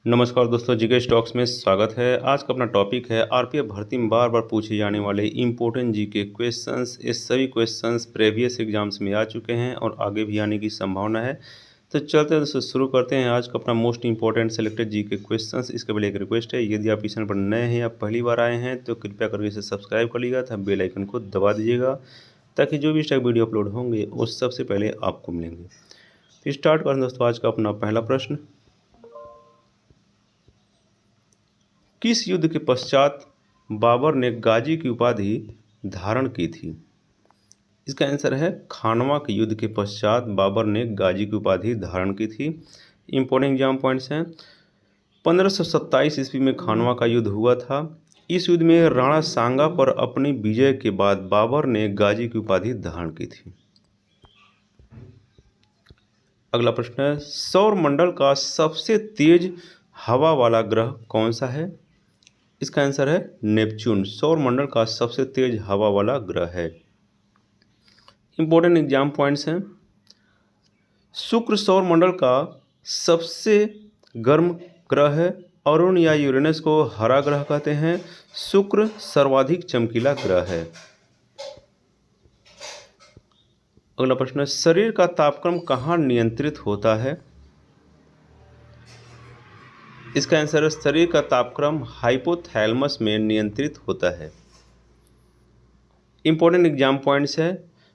नमस्कार दोस्तों, GK stocks में स्वागत है। आज का अपना टॉपिक है आरपीएफ भर्ती में बार बार पूछे जाने वाले इंपॉर्टेंट जीके क्वेश्चंस। ये सभी क्वेश्चंस प्रीवियस एग्जाम्स में आ चुके हैं और आगे भी आने की संभावना है। तो चलते हैं दोस्तों, शुरू करते हैं आज का अपना most important selected GK questions. इसके पहले एक रिक्वेस्ट है, यदि आप इस चैनल पर नए हैं या पहली बार आए हैं तो कृपया करके इसे सब्सक्राइब कर लीजिएगा तथा बेल आइकन को दबा दीजिएगा ताकि जो भी इस टाइप वीडियो अपलोड होंगे वो सबसे पहले आपको मिलेंगे। तो स्टार्ट करें दोस्तों आज का अपना पहला प्रश्न। किस युद्ध के पश्चात बाबर ने गाजी की उपाधि धारण की थी? इसका आंसर है खानवा के युद्ध के पश्चात बाबर ने गाजी की उपाधि धारण की थी। इंपॉर्टेंट एग्जाम पॉइंट्स हैं। 1527 ईस्वी में खानवा का युद्ध हुआ था। इस युद्ध में राणा सांगा पर अपनी विजय के बाद बाबर ने गाजी की उपाधि धारण की थी। अगला प्रश्न है, सौर मंडल का सबसे तेज हवा वाला ग्रह कौन सा है? इसका आंसर है नेपच्यून। सौर मंडल का सबसे तेज हवा वाला ग्रह है। इंपॉर्टेंट एग्जाम पॉइंट्स हैं। शुक्र सौर मंडल का सबसे गर्म ग्रह है। अरुण या यूरेनस को हरा ग्रह कहते हैं। शुक्र सर्वाधिक चमकीला ग्रह है। अगला प्रश्न है, शरीर का तापक्रम कहाँ नियंत्रित होता है? इसका आंसर है शरीर का तापक्रम हाइपोथैलेमस में नियंत्रित होता है। इंपॉर्टेंट एग्जाम पॉइंट्स है।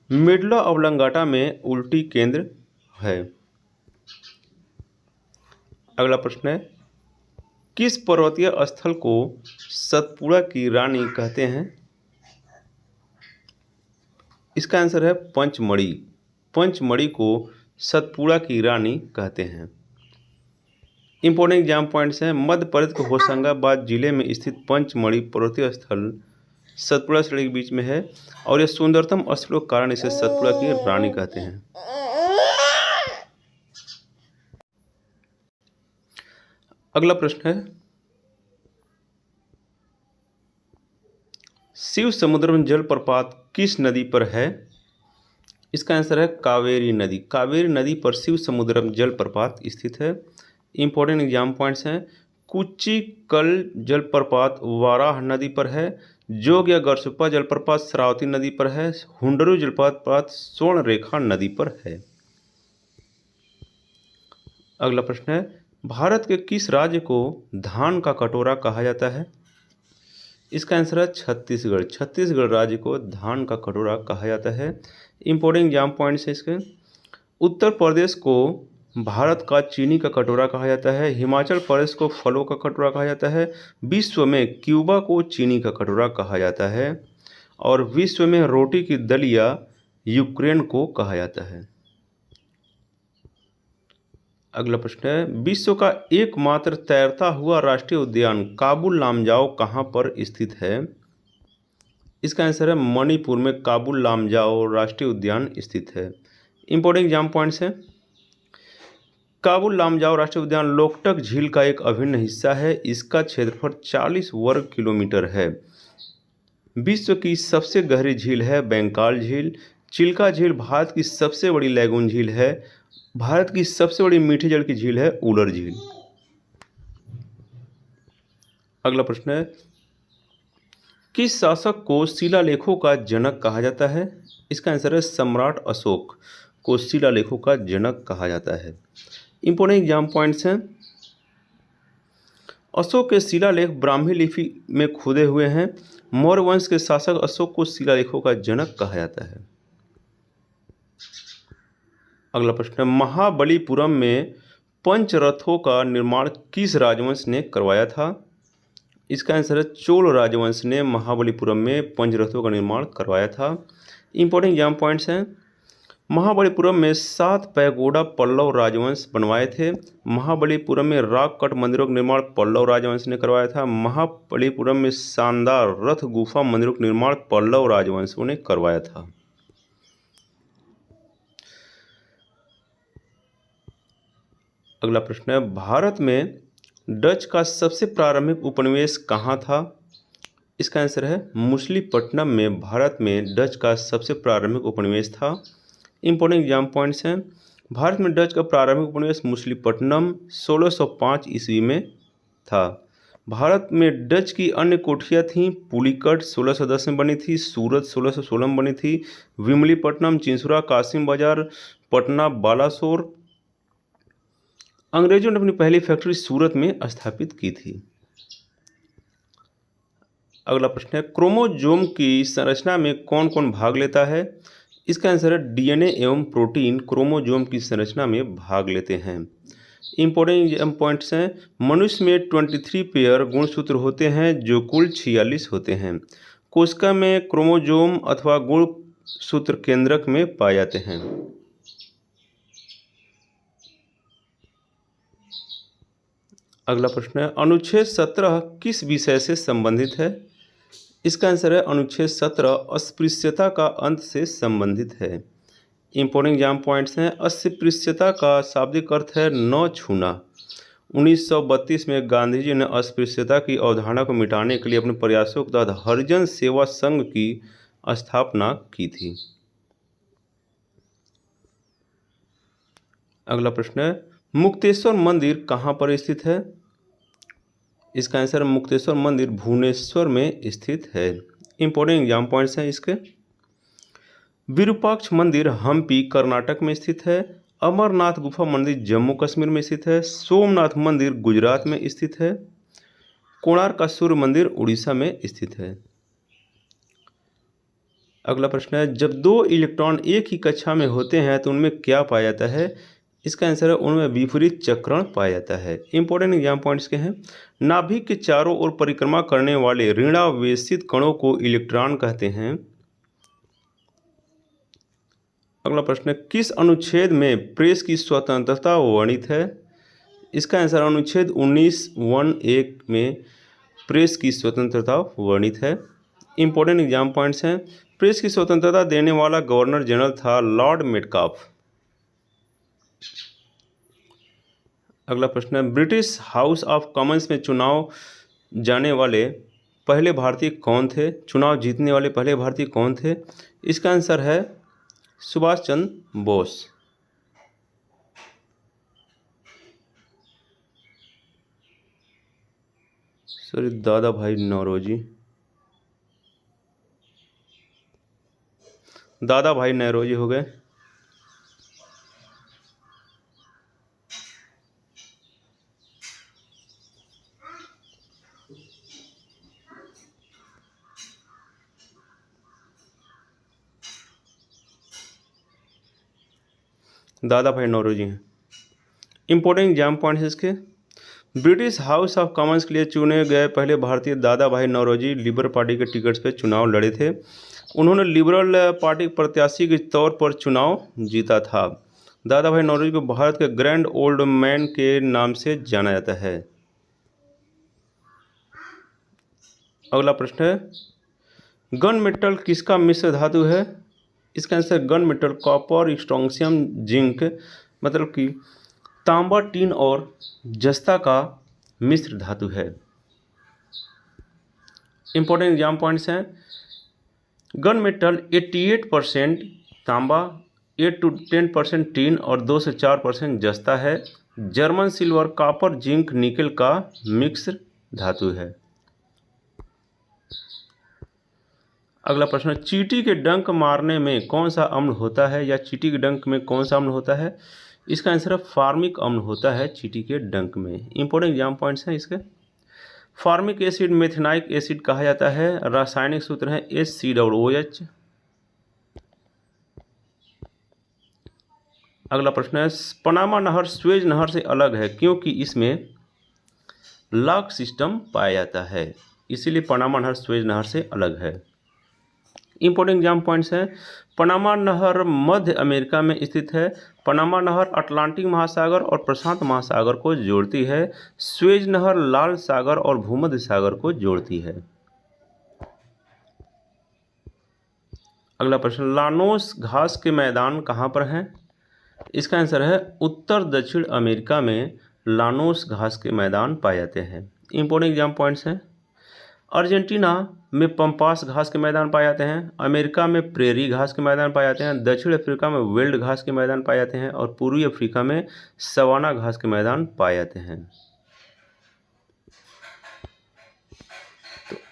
मिडला ऑब्लांगाटा में उल्टी केंद्र है। अगला प्रश्न है, किस पर्वतीय स्थल को सतपुड़ा की रानी कहते हैं? इसका आंसर है पंचमढ़ी। पंचमढ़ी को सतपुड़ा की रानी कहते हैं। इंपॉर्टेंट एग्जाम पॉइंट्स हैं। मध्य प्रदेश के होशंगाबाद जिले में स्थित पंचमढ़ी पर्वतीय स्थल सतपुड़ा श्रेणी के बीच में है और यह सुंदरतम स्थलों के कारण इसे सतपुड़ा की रानी कहते हैं। अगला प्रश्न है, शिव समुद्रम जलप्रपात किस नदी पर है? इसका आंसर है कावेरी नदी। कावेरी नदी पर शिव समुद्रम जलप्रपात स्थित है। इंपॉर्टेंट एग्जाम पॉइंट्स हैं। कुचिकल जलप्रपात वाराह नदी पर है। जोग या गरसुप्पा जलप्रपात शरावती नदी पर है। हुंडरू जलप्रपात स्वर्णरेखा नदी पर है। अगला प्रश्न है, भारत के किस राज्य को धान का कटोरा कहा जाता है? इसका आंसर है छत्तीसगढ़। छत्तीसगढ़ राज्य को धान का कटोरा कहा जाता है। इंपॉर्टेंट एग्जाम पॉइंट्स है इसके। उत्तर प्रदेश को भारत का चीनी का कटोरा कहा जाता है। हिमाचल प्रदेश को फलों का कटोरा कहा जाता है। विश्व में क्यूबा को चीनी का कटोरा कहा जाता है और विश्व में रोटी की दलिया यूक्रेन को कहा जाता है। अगला प्रश्न है, विश्व का एकमात्र तैरता हुआ राष्ट्रीय उद्यान काबुल लामजाओ कहाँ पर स्थित है? इसका आंसर है मणिपुर में काबुल लामजाओ राष्ट्रीय उद्यान स्थित है। इंपॉर्टेंट एग्जाम पॉइंट्स हैं। काबुल लामजाओ राष्ट्रीय उद्यान लोकटक झील का एक अभिन्न हिस्सा है। इसका क्षेत्रफल 40 वर्ग किलोमीटर है। विश्व की सबसे गहरी झील है बेंकाल झील। चिल्का झील भारत की सबसे बड़ी लैगून झील है। भारत की सबसे बड़ी मीठे जल की झील है उलर झील। अगला प्रश्न है, किस शासक को शिलालेखों का जनक कहा जाता है? इसका आंसर है सम्राट अशोक को शिलालेखों का जनक कहा जाता है। इंपॉर्टेंट एग्जाम पॉइंट्स हैं। अशोक के शिलालेख ब्राह्मी लिपि में खुदे हुए हैं। मौर्य वंश के शासक अशोक को शिलालेखों का जनक कहा जाता है। अगला प्रश्न है, महाबलीपुरम में पंचरथों का निर्माण किस राजवंश ने करवाया था? इसका आंसर है चोल राजवंश ने महाबलीपुरम में पंचरथों का निर्माण करवाया था। इंपॉर्टेंट एग्जाम पॉइंट्स हैं। महाबलीपुरम में 7 पैगोडा पल्लव राजवंश बनवाए थे। महाबलीपुरम में रॉक कट मंदिरों का निर्माण पल्लव राजवंश ने करवाया था। महाबलीपुरम में शानदार रथ गुफा मंदिरों का निर्माण पल्लव राजवंशों ने करवाया था। अगला प्रश्न है, भारत में डच का सबसे प्रारंभिक उपनिवेश कहाँ था? इसका आंसर है मछलीपट्टनम में भारत में डच का सबसे प्रारंभिक उपनिवेश था। इंपॉर्टेंट एग्जाम पॉइंट्स हैं। भारत में डच का प्रारंभिक उपनिवेश मछलीपट्टनम 1605 ईस्वी में था। भारत में डच की अन्य कोठियाँ थीं। पुलिकट 1610 में बनी थी, सूरत 1616 में बनी थी, विमलीपट्टनम, चिंसुरा, कासिम बाजार, पटना, बालासोर। अंग्रेजों ने अपनी पहली फैक्ट्री सूरत में स्थापित की थी। अगला प्रश्न है, क्रोमोजोम की संरचना में कौन कौन भाग लेता है? इसका आंसर है डीएनए एवं प्रोटीन क्रोमोजोम की संरचना में भाग लेते हैं। इंपॉर्टेंट पॉइंट्स हैं, मनुष्य में 23 पेयर गुणसूत्र होते हैं जो कुल 46 होते हैं। कोशिका में क्रोमोजोम अथवा गुणसूत्र केंद्रक में पाए जाते हैं। अगला प्रश्न है, अनुच्छेद 17 किस विषय से संबंधित है? इसका आंसर है अनुच्छेद 17 अस्पृश्यता का अंत से संबंधित है। इंपॉर्टेंट एग्जाम पॉइंट्स हैं, अस्पृश्यता का शाब्दिक अर्थ है न छूना। 1932 में गांधी जी ने अस्पृश्यता की अवधारणा को मिटाने के लिए अपने प्रयासों के तहत हरिजन सेवा संघ की स्थापना की थी। अगला प्रश्न है, मुक्तेश्वर मंदिर कहाँ पर स्थित है? इसका आंसर मुक्तेश्वर मंदिर भुवनेश्वर में स्थित है। इंपॉर्टेंट एग्जाम पॉइंट्स हैं इसके, विरूपाक्ष मंदिर हम्पी कर्नाटक में स्थित है, अमरनाथ गुफा मंदिर जम्मू कश्मीर में स्थित है, सोमनाथ मंदिर गुजरात में स्थित है, कोणार्क का सूर्य मंदिर उड़ीसा में स्थित है। अगला प्रश्न है, जब दो इलेक्ट्रॉन एक ही कक्षा में होते हैं तो उनमें क्या पाया जाता है? इसका आंसर है उनमें विपरीत चक्रण पाया जाता है। इंपॉर्टेंट एग्जाम पॉइंट्स के हैं, नाभिक के चारों ओर परिक्रमा करने वाले ऋणावेशित कणों को इलेक्ट्रॉन कहते हैं। अगला प्रश्न है, किस अनुच्छेद में प्रेस की स्वतंत्रता वर्णित है? इसका आंसर अनुच्छेद 19(1) में प्रेस की स्वतंत्रता वर्णित है। इंपॉर्टेंट एग्जाम पॉइंट्स हैं, प्रेस की स्वतंत्रता देने वाला गवर्नर जनरल था लॉर्ड मेटकाफ। अगला प्रश्न है, ब्रिटिश हाउस ऑफ कॉमन्स में चुनाव जाने वाले पहले भारतीय कौन थे? चुनाव जीतने वाले पहले भारतीय कौन थे? इसका आंसर है सुभाष चंद्र बोस। सॉरी, दादा भाई नौरोजी, दादा भाई नौरोजी हो गए। दादा भाई नौरोजी हैं। इंपॉर्टेंट एग्जाम पॉइंट्स इसके, ब्रिटिश हाउस ऑफ कॉमन्स के लिए चुने गए पहले भारतीय दादा भाई नौरोजी लिबरल पार्टी के टिकट पर चुनाव लड़े थे। उन्होंने लिबरल पार्टी प्रत्याशी के तौर पर चुनाव जीता था। दादा भाई नौरोजी को भारत के ग्रैंड ओल्ड मैन के नाम से जाना जाता है। अगला प्रश्न है, गन मेटल किसका मिश्र धातु है? इसका answer gun metal copper, strontium, zinc, मतलब कि तांबा, टीन और जस्ता का मिश्र धातु है। इंपॉर्टेंट एग्जाम पॉइंट्स हैं, गन मेटल 88% तांबा, 8 to 10% टीन और 2 से 4% जस्ता है। जर्मन सिल्वर, कॉपर, जिंक, निकल का मिक्स धातु है। अगला प्रश्न, चींटी के डंक मारने में कौन सा अम्ल होता है, या चींटी के डंक में कौन सा अम्ल होता है? इसका आंसर है फार्मिक अम्ल होता है चींटी के डंक में। इंपॉर्टेंट एग्जाम पॉइंट्स हैं इसके, फार्मिक एसिड मेथेनाइक एसिड कहा जाता है। रासायनिक सूत्र है HCOOH। अगला प्रश्न है, पनामा नहर स्वेज नहर से अलग है क्योंकि इसमें लॉक सिस्टम पाया जाता है, इसीलिए पनामा नहर स्वेज नहर से अलग है। इंपॉर्टेंट एग्जाम पॉइंट्स हैं, पनामा नहर मध्य अमेरिका में स्थित है। पनामा नहर अटलांटिक महासागर और प्रशांत महासागर को जोड़ती है। स्वेज नहर लाल सागर और भूमध्य सागर को जोड़ती है। अगला प्रश्न, लानोस घास के मैदान कहाँ पर हैं? इसका आंसर है उत्तर दक्षिण अमेरिका में लानोस घास के मैदान पाए जाते हैं। इंपॉर्टेंट एग्जाम पॉइंट्स हैं, अर्जेंटीना में पंपास घास के मैदान पाए जाते हैं, अमेरिका में प्रेरी घास के मैदान पाए जाते हैं, दक्षिण अफ्रीका में वेल्ड घास के मैदान पाए जाते हैं और पूर्वी अफ्रीका में सवाना घास के मैदान पाए जाते हैं।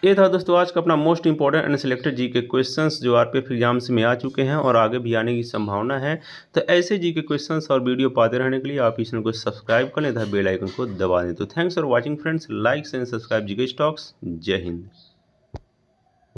ये था दोस्तों आज का अपना मोस्ट इंपॉर्टेंट अनसिलेक्टेड जी के क्वेश्चंस जो आरपीएफ एग्जाम्स में आ चुके हैं और आगे भी आने की संभावना है। तो ऐसे जी के क्वेश्चंस और वीडियो पाते रहने के लिए आप इस चैनल को सब्सक्राइब कर लें तथा बेल आइकन को दबा दें। तो thanks for watching friends, like and subscribe जी के स्टॉक्स। जय हिंद।